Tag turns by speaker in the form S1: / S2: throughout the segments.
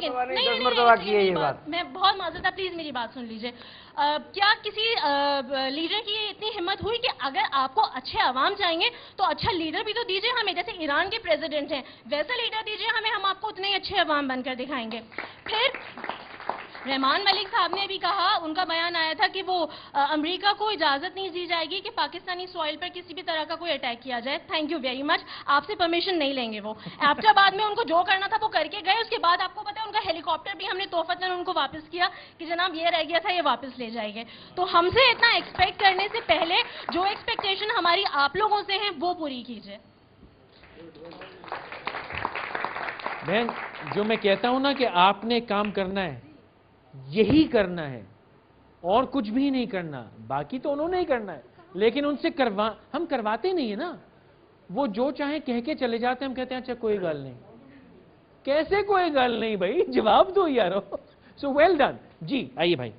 S1: Second, नहीं, मैं बहुत माजरत, प्लीज मेरी बात सुन लीजिए। क्या किसी लीडर की इतनी हिम्मत हुई कि अगर आपको अच्छे अवाम चाहेंगे तो अच्छा लीडर भी तो दीजिए हमें, जैसे ईरान के प्रेसिडेंट हैं वैसा लीडर दीजिए हमें, हम आपको उतने ही अच्छे अवाम बनकर दिखाएंगे। फिर रहमान मलिक साहब ने भी कहा, उनका बयान आया था कि वो अमेरिका को इजाजत नहीं दी जाएगी कि पाकिस्तानी सॉइल पर किसी भी तरह का कोई अटैक किया जाए। थैंक यू वेरी मच, आपसे परमिशन नहीं लेंगे वो। एबटाबाद में उनको जो करना था वो करके गए, उसके बाद आपको पता है उनका हेलीकॉप्टर भी हमने तोहफतन उनको वापस किया कि जनाब ये रह गया था, ये वापस ले जाएंगे। तो हमसे इतना एक्सपेक्ट करने से पहले जो एक्सपेक्टेशन हमारी आप लोगों से है वो पूरी कीजिए।
S2: बहन, जो मैं कहता हूं ना कि आपने काम करना है, यही करना है और कुछ भी नहीं करना, बाकी तो उन्होंने ही करना है, लेकिन उनसे हम करवाते नहीं है ना। वो जो चाहे कह के चले जाते हैं, हम कहते हैं अच्छा कोई गल नहीं। कैसे कोई गल नहीं भाई, जवाब दो यारो। सो वेल डन जी, आइए भाई।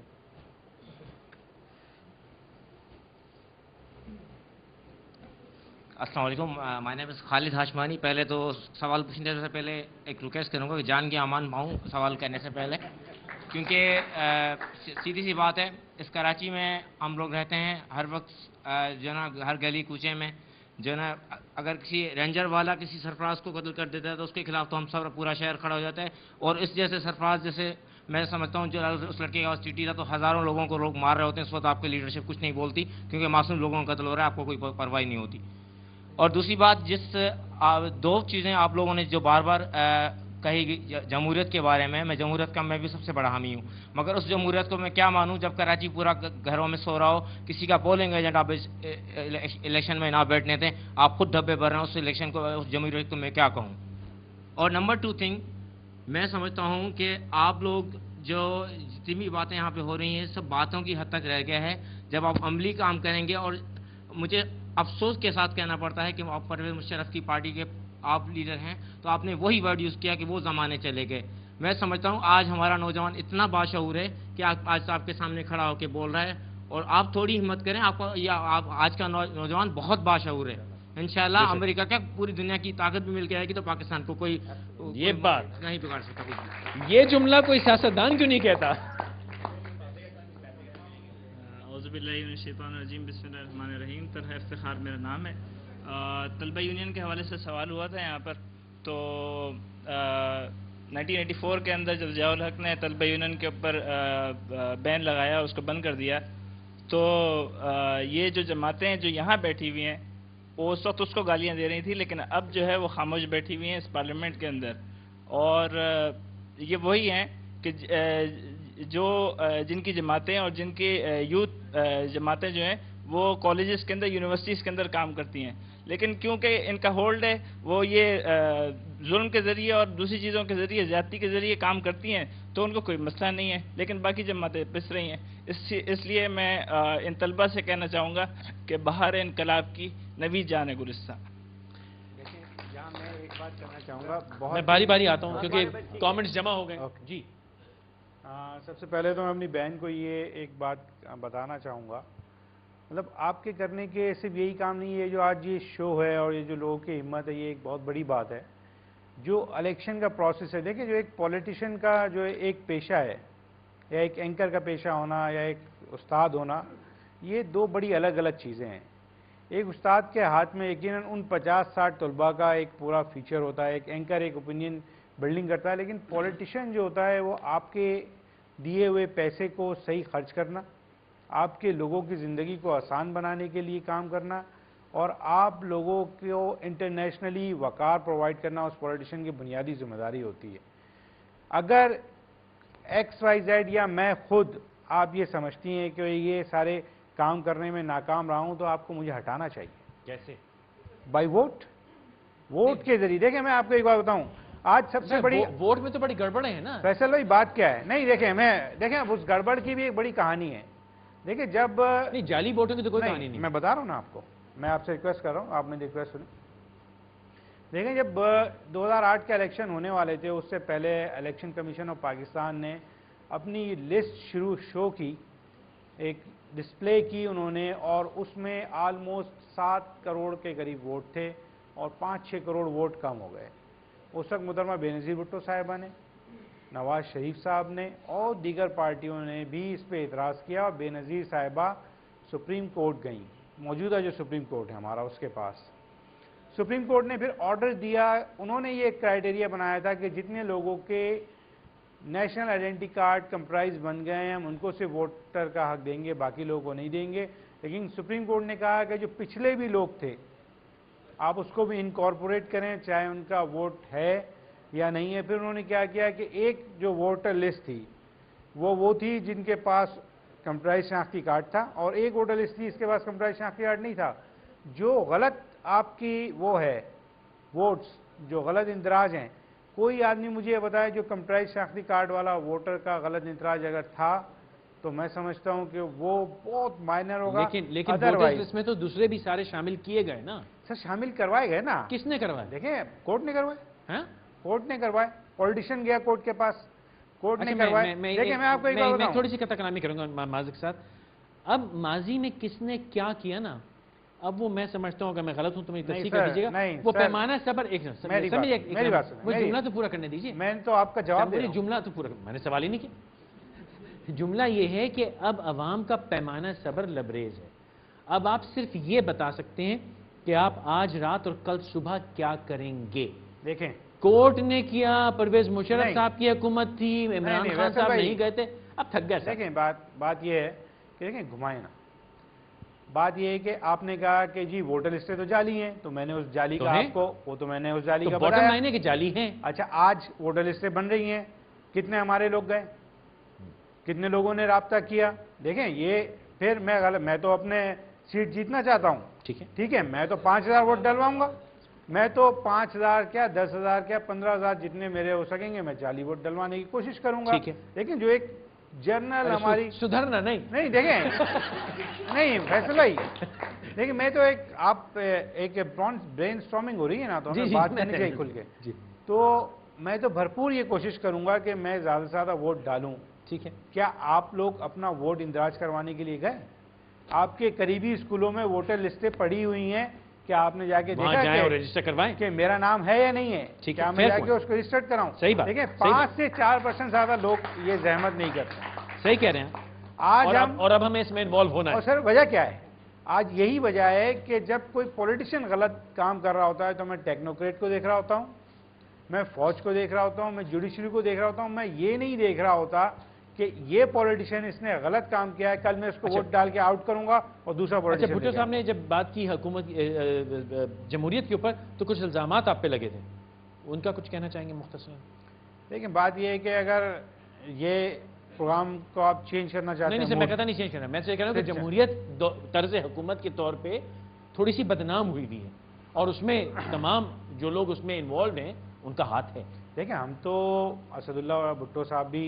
S3: अस्सलाम वालेकुम, माय नेम इज़ खालिद हाशमानी। पहले तो सवाल पूछने से पहले एक रिक्वेस्ट करूंगा कि जान के अमान पाऊँ सवाल करने से पहले, क्योंकि सीधी सी बात है, इस कराची में हम लोग रहते हैं, हर वक्त जो ना हर गली कूचे में जो ना अगर किसी रेंजर वाला किसी सरफराज को कत्ल कर देता है तो उसके खिलाफ तो हम सब पूरा शहर खड़ा हो जाता है। और इस जैसे सरफराज जैसे मैं समझता हूँ जो उस लड़के के पास चिट्ठी था तो हज़ारों लोगों को लोग मार रहे होते हैं, इस वक्त आपकी लीडरशिप कुछ नहीं बोलती क्योंकि मासूम लोगों का कत्ल हो रहा है, आपको कोई परवाह नहीं होती। और दूसरी बात, दो चीज़ें आप लोगों ने जो बार बार कही जमहूरियत के बारे में, मैं जमहूरियत का मैं भी सबसे बड़ा हामी हूँ, मगर उस जमहूरियत को मैं क्या मानूँ जब कराची पूरा घरों में सो रहा हो, किसी का पोलिंग एजेंट आप इलेक्शन में ना बैठने थे, आप खुद डब्बे भर रहे हैं, उस इलेक्शन को, उस जमहूरियत को मैं क्या कहूँ। और नंबर 2 थिंग, मैं समझता हूँ कि आप लोग जो जितनी भी बातें यहाँ पे हो रही हैं सब बातों की हद तक रह गया है, जब आप अमली काम करेंगे। और मुझे अफसोस के साथ कहना पड़ता है कि आप परवेज़ मुशर्रफ की पार्टी के आप लीडर हैं, तो आपने वही वर्ड यूज़ किया कि वो ज़माने चले गए। मैं समझता हूँ आज हमारा नौजवान इतना बाशऊर है कि आज आपके सामने खड़ा होकर बोल रहा है, और आप थोड़ी हिम्मत करें, आप आज का नौजवान बहुत बाशऊर है। इंशाल्लाह अमेरिका क्या पूरी दुनिया की ताकत भी मिल के आएगी तो पाकिस्तान को कोई
S2: ये बात
S3: नहीं बिगाड़ सकता।
S2: ये जुमला कोई सियासतदान क्यों नहीं कहता।
S4: बिस्मिल्लाहिर्रहमानिर्रहीम। तलहा इफ्तिखार मेरा नाम है। तलबा यूनियन के हवाले से सवाल हुआ था यहाँ पर, तो 1984 के अंदर जब ज़ियाउल हक ने तलबा यूनियन के ऊपर बैन लगाया, उसको बंद कर दिया, तो ये जो जमातें हैं जो यहाँ बैठी हुई हैं वो उस वक्त उसको गालियाँ दे रही थी, लेकिन अब जो है वो खामोश बैठी हुई हैं इस पार्लियामेंट के अंदर। और ये वही हैं कि जो जिनकी जमातें और जिनकी यूथ जमातें जो हैं वो कॉलेजेस के अंदर, यूनिवर्सिटीज़ के अंदर काम करती हैं, लेकिन क्योंकि इनका होल्ड है वो ये जुल्म के ज़रिए और दूसरी चीज़ों के ज़रिए, ज़्यादती के ज़रिए काम करती हैं, तो उनको कोई मसला नहीं है, लेकिन बाकी जमातें पिस रही हैं। इसलिए मैं इन तलबा से कहना चाहूँगा कि बहार इनकलाब की नवीद जान है गुलिस्तान।
S5: मैं एक बात करना चाहूँगा,
S2: मैं बारी बारी आता हूँ क्योंकि कमेंट्स जमा हो गए जी।
S5: सबसे पहले तो मैं अपनी बहन को ये एक बात बताना चाहूँगा, मतलब आपके करने के सिर्फ यही काम नहीं है, जो आज ये शो है और ये जो लोगों की हिम्मत है, ये एक बहुत बड़ी बात है। जो इलेक्शन का प्रोसेस है, देखिए जो एक पॉलिटिशियन का जो एक पेशा है, या एक एंकर का पेशा होना या एक उस्ताद होना, ये दो बड़ी अलग अलग चीज़ें हैं। एक उस्ताद के हाथ में यकीनन उन 50-60 तलबा का एक पूरा फीचर होता है, एक एंकर एक ओपिनियन बिल्डिंग करता है, लेकिन पॉलिटिशियन जो होता है वो आपके दिए हुए पैसे को सही खर्च करना, आपके लोगों की ज़िंदगी को आसान बनाने के लिए काम करना, और आप लोगों को इंटरनेशनली वक़ार प्रोवाइड करना उस पॉलिटिशियन की बुनियादी जिम्मेदारी होती है। अगर XYZ या मैं खुद आप ये समझती हैं कि ये सारे काम करने में नाकाम रहा हूं, तो आपको मुझे हटाना चाहिए।
S2: कैसे?
S5: बाय वोट के जरिए। देखिए मैं आपको एक बात बताऊं, आज सबसे बड़ी
S2: वोट में तो बड़ी गड़बड़ है ना
S5: फैसल भाई, बात क्या है, नहीं देखें उस गड़बड़ की भी एक बड़ी कहानी है। देखिए जब
S2: नहीं, जाली वोटों की तो कोई कहानी नहीं,
S5: मैं बता रहा हूं ना आपको, मैं आपसे रिक्वेस्ट कर रहा हूं, आपने रिक्वेस्ट सुनी। देखें जब 2008 के इलेक्शन होने वाले थे, उससे पहले इलेक्शन कमीशन ऑफ पाकिस्तान ने अपनी लिस्ट शो की, एक डिस्प्ले की उन्होंने, और उसमें आलमोस्ट 7 करोड़ के करीब वोट थे और 5-6 करोड़ वोट कम हो गए। उस वक्त मुहतरमा बेनज़ीर भुट्टो साहिबा ने, नवाज शरीफ साहब ने और दीगर पार्टियों ने भी इस पे एतराज़ किया और बेनज़ीर साहिबा सुप्रीम कोर्ट गई, मौजूदा जो सुप्रीम कोर्ट है हमारा उसके पास। सुप्रीम कोर्ट ने फिर ऑर्डर दिया, उन्होंने ये क्राइटेरिया बनाया था कि जितने लोगों के नेशनल आइडेंटिटी कार्ड कंप्राइज बन गए हैं हम उनको सिर्फ वोटर का हक देंगे, बाकी लोगों को नहीं देंगे। लेकिन सुप्रीम कोर्ट ने कहा कि जो पिछले भी लोग थे आप उसको भी इनकॉर्पोरेट करें, चाहे उनका वोट है या नहीं है। फिर उन्होंने क्या किया कि एक जो वोटर लिस्ट थी वो थी जिनके पास कंप्राइज शनाख्ती कार्ड था, और एक वोटर लिस्ट थी इसके पास कंप्राइज शनाख्ती कार्ड नहीं था। जो गलत आपकी वो है वोट्स, जो गलत इंदराज हैं, कोई आदमी मुझे ये बताए जो कंप्राइज शनाख्ती कार्ड वाला वोटर का गलत इंदराज अगर था तो मैं समझता हूं कि वो बहुत माइनर होगा।
S2: लेकिन वोटर्स लिस्ट में तो दूसरे भी सारे शामिल किए गए ना
S5: सर, शामिल करवाए गए ना।
S2: किसने करवाए?
S5: देखें, कोर्ट ने करवाए।
S2: हाँ,
S5: कोर्ट ने करवाए, पॉलिटिशियन गया कोर्ट के पास, कोर्ट ने करवाए। देखिए मैं आपको एक बात बताऊं,
S2: मैं थोड़ी सी कथा कलामी करूंगा माजिद के साथ। अब माजी में किसने क्या किया ना, अब वो मैं समझता हूँ अगर मैं गलत हूं तो मेरी तस्दीक कर दीजिएगा। वो पैमाना सबर एक मुझे जुमला तो पूरा करने दीजिए।
S5: मैंने तो आपका जवाब दिया,
S2: जुमला तो पूरा, मैंने सवाल ही नहीं किया। जुमला ये है कि अब अवाम का पैमाना सबर लबरेज है। अब आप सिर्फ ये बता सकते हैं कि आप आज रात और कल सुबह क्या करेंगे।
S5: देखें,
S2: कोर्ट ने किया, परवेज मुशर्रफ साहब की हुकूमत थी, इमरान खान साहब नहीं गए थे, अब थक गए।
S5: देखें, बात ये है कि देखें घुमाए ना, बात ये है कि आपने कहा कि जी वोटर लिस्टें तो जाली हैं, तो मैंने उस जाली का आपको, वो तो मैंने उस जाली का
S2: बॉटम लाइन है कि जाली हैं।
S5: अच्छा, आज वोटर लिस्टें बन रही हैं, कितने हमारे लोग गए, कितने लोगों ने राब्ता किया। देखें ये फिर मैं तो अपने सीट जीतना चाहता हूं, ठीक है, मैं तो 5,000 वोट डलवाऊंगा, मैं तो 5,000 क्या 10,000 क्या 15,000 जितने मेरे हो सकेंगे मैं जाली वोट डलवाने की कोशिश करूंगा। लेकिन जो एक जर्नल हमारी
S2: सुधरना नहीं
S5: देखें नहीं फैसल भाई, देखिए मैं तो एक ब्रेन स्टॉर्मिंग हो रही है ना, तो हमें बात करनी चाहिए खुल के। तो मैं तो भरपूर ये कोशिश करूंगा कि मैं ज्यादा से ज्यादा वोट डालूं।
S2: ठीक है,
S5: क्या आप लोग अपना वोट इंदराज करवाने के लिए गए? आपके करीबी स्कूलों में वोटर लिस्टें पड़ी हुई हैं, क्या आपने जाके देखा
S2: और रजिस्टर करवाएं कि
S5: मेरा नाम है या नहीं है? क्या मैं जाके उसको रजिस्टर कराऊं?
S2: सही बात।
S5: देखिए 5 से 4% ज्यादा लोग ये जहमत नहीं करते।
S2: सही कह रहे हैं
S5: आज
S2: और अब हमें इसमें इन्वॉल्व होना है।
S5: और सर वजह क्या है? आज यही वजह है कि जब कोई पॉलिटिशियन गलत काम कर रहा होता है तो मैं टेक्नोक्रेट को देख रहा होता हूं, मैं फौज को देख रहा होता हूं, मैं जुडिशरी को देख रहा होता हूं, मैं ये नहीं देख रहा होता कि ये पॉलिटिशियन इसने गलत काम किया है, कल मैं इसको वोट डाल के आउट करूंगा और दूसरा पॉलिटिशियन।
S2: भुट्टो साहब ने जब बात की हुकूमत जमहूरियत के ऊपर तो कुछ इल्जामात आप पे लगे थे, उनका कुछ कहना चाहेंगे मुख्तसरन?
S5: लेकिन बात ये है कि अगर ये प्रोग्राम को आप चेंज करना चाहते हैं।
S2: नहीं, मैं कहता नहीं चेंज करना, मैं कह रहा हूँ कि जमहूरियत तर्ज हुकूमत के तौर पे थोड़ी सी बदनाम हुई भी है और उसमें तमाम जो लोग उसमें इन्वॉल्व हैं उनका हाथ है।
S5: देखिए हम तो असदुल्ला और भुट्टो साहब भी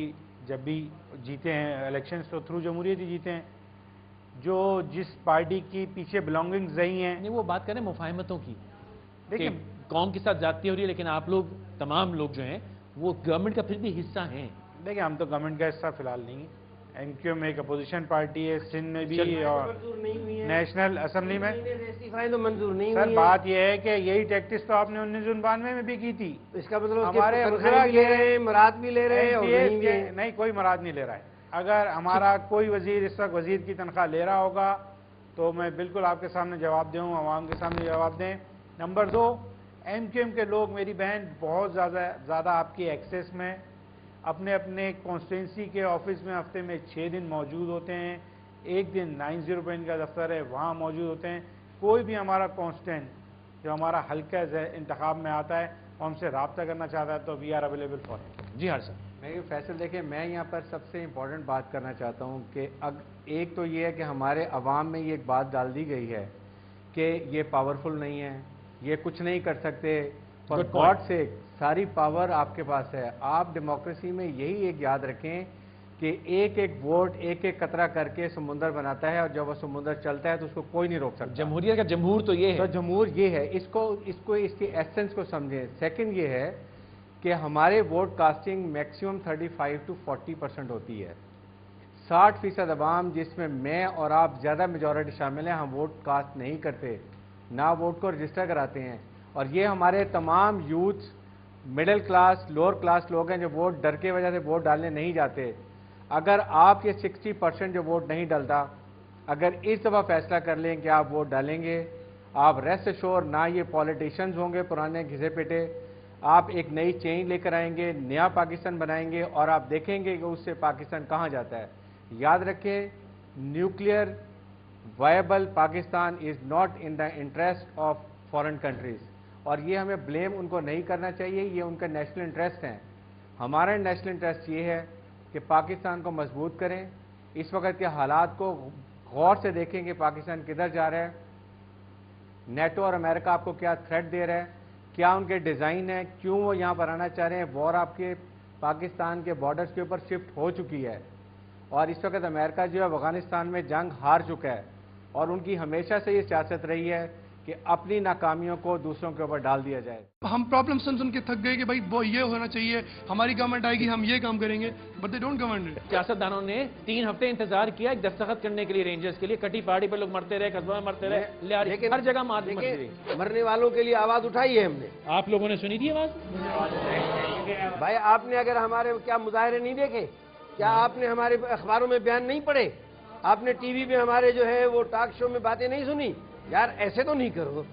S5: जब भी जीते हैं इलेक्शंस तो थ्रू जमहूरियत ही जीते हैं। जो जिस पार्टी की पीछे बिलोंगिंग्स रही हैं,
S2: नहीं वो बात करें मुफाहमतों की,
S5: देखिए
S2: कौम के साथ जाती हो रही है, लेकिन आप लोग तमाम लोग जो हैं वो गवर्नमेंट का फिर भी हिस्सा हैं।
S5: देखिए हम तो गवर्नमेंट का हिस्सा फिलहाल नहीं है। एमक्यूएम एक अपोजिशन पार्टी है, सिंध में भी और नेशनल असेंबली में
S6: तो मंजूर नहीं
S5: सर। बात यह है कि यही टैक्टिस तो आपने 1992 में भी की थी।
S6: इसका मतलब
S5: हमारे
S6: ले रहे हैं, मराद भी ले रहे हैं।
S5: नहीं, कोई मराद नहीं ले रहा है। अगर हमारा कोई वजीर इस वक्त वजीर की तनख्वाह ले रहा होगा तो मैं बिल्कुल आपके सामने जवाब दूँ, आवाम के सामने जवाब दें। नंबर 2, एमक्यूएम के लोग मेरी बहन बहुत ज़्यादा आपकी एक्सेस में अपने अपने कॉन्स्टिट्यूंसी के ऑफिस में हफ्ते में 6 दिन मौजूद होते हैं। एक दिन 90 पे इनका दफ्तर है, वहाँ मौजूद होते हैं। कोई भी हमारा कॉन्स्टेंट जो हमारा हल्का इंतखाब में आता है वो हमसे रब्ता करना चाहता है तो we are available for him.
S2: जी हाँ सर।
S7: मैं फैसल देखिए, मैं यहाँ पर सबसे इम्पोर्टेंट बात करना चाहता हूँ कि एक तो ये है कि हमारे अवाम में ये एक बात डाल दी गई है कि ये पावरफुल नहीं है, ये कुछ नहीं कर सकते, फॉर गॉड से सारी पावर आपके पास है। आप डेमोक्रेसी में यही एक याद रखें कि एक एक वोट एक एक कतरा करके समुंदर बनाता है और जब वो समुंदर चलता है तो उसको कोई नहीं रोक सकता।
S2: जमहूरियत का जमहूर तो ये है,
S7: तो जमहूर ये है, इसको इसकी एसेंस को समझें। सेकंड ये है कि हमारे वोट कास्टिंग मैक्सिमम 35 to 40% होती है। 60% अवाम जिसमें मैं और आप ज़्यादा मेजॉरिटी शामिल हैं, हम वोट कास्ट नहीं करते, ना वोट को रजिस्टर कराते हैं। और ये हमारे तमाम youth middle class, lower class लोग हैं जो वोट डर के वजह से वोट डालने नहीं जाते। अगर आप ये 60% जो वोट नहीं डलता, अगर इस दफ़ा फैसला कर लें कि आप वोट डालेंगे, आप रेस्ट एश्योर ना ये पॉलिटिशियंस होंगे पुराने घिसे पिटे, आप एक नई चेंज लेकर आएंगे, नया पाकिस्तान बनाएंगे और आप देखेंगे कि उससे पाकिस्तान कहाँ जाता है। याद रखें, nuclear viable Pakistan is not in the interest of foreign countries, और ये हमें ब्लेम उनको नहीं करना चाहिए, ये उनका नेशनल इंटरेस्ट है। हमारा नेशनल इंटरेस्ट ये है कि पाकिस्तान को मजबूत करें। इस वक्त के हालात को गौर से देखें कि पाकिस्तान किधर जा रहा है, नेटो और अमेरिका आपको क्या थ्रेट दे रहा है, क्या उनके डिज़ाइन है, क्यों वो यहाँ पर आना चाह रहे हैं। वॉर आपके पाकिस्तान के बॉर्डर्स के ऊपर शिफ्ट हो चुकी है, और इस वक्त अमेरिका जो है अफगानिस्तान में जंग हार चुका है, और उनकी हमेशा से ये सियासत रही है कि अपनी नाकामियों को दूसरों के ऊपर डाल दिया जाए।
S8: हम प्रॉब्लम सुन के थक गए कि भाई वो ये होना चाहिए, हमारी गवर्नमेंट आएगी हम ये काम करेंगे, but they don't govern it.
S2: सियासतदानों ने 3 हफ्ते इंतजार किया एक दस्तखत करने के लिए रेंजर्स के लिए। कटी पहाड़ी पर लोग मरते रहे, कस्बा में मरते रहे, लेकिन हर जगह मार मरती रही।
S6: मरने वालों के लिए आवाज उठाई है हमने।
S2: आप लोगों ने सुनी थी आवाज?
S6: भाई आपने अगर हमारे क्या मुजाहरे नहीं देखे, क्या आपने हमारे अखबारों में बयान नहीं पढ़े, आपने टीवी पे हमारे जो है वो टॉक शो में बातें नहीं सुनी? यार ऐसे तो नहीं करो।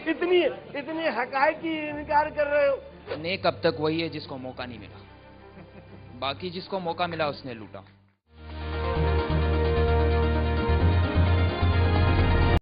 S6: इतनी हकायक की इनकार कर रहे हो।
S9: नेक अब तक वही है जिसको मौका नहीं मिला, बाकी जिसको मौका मिला उसने लूटा।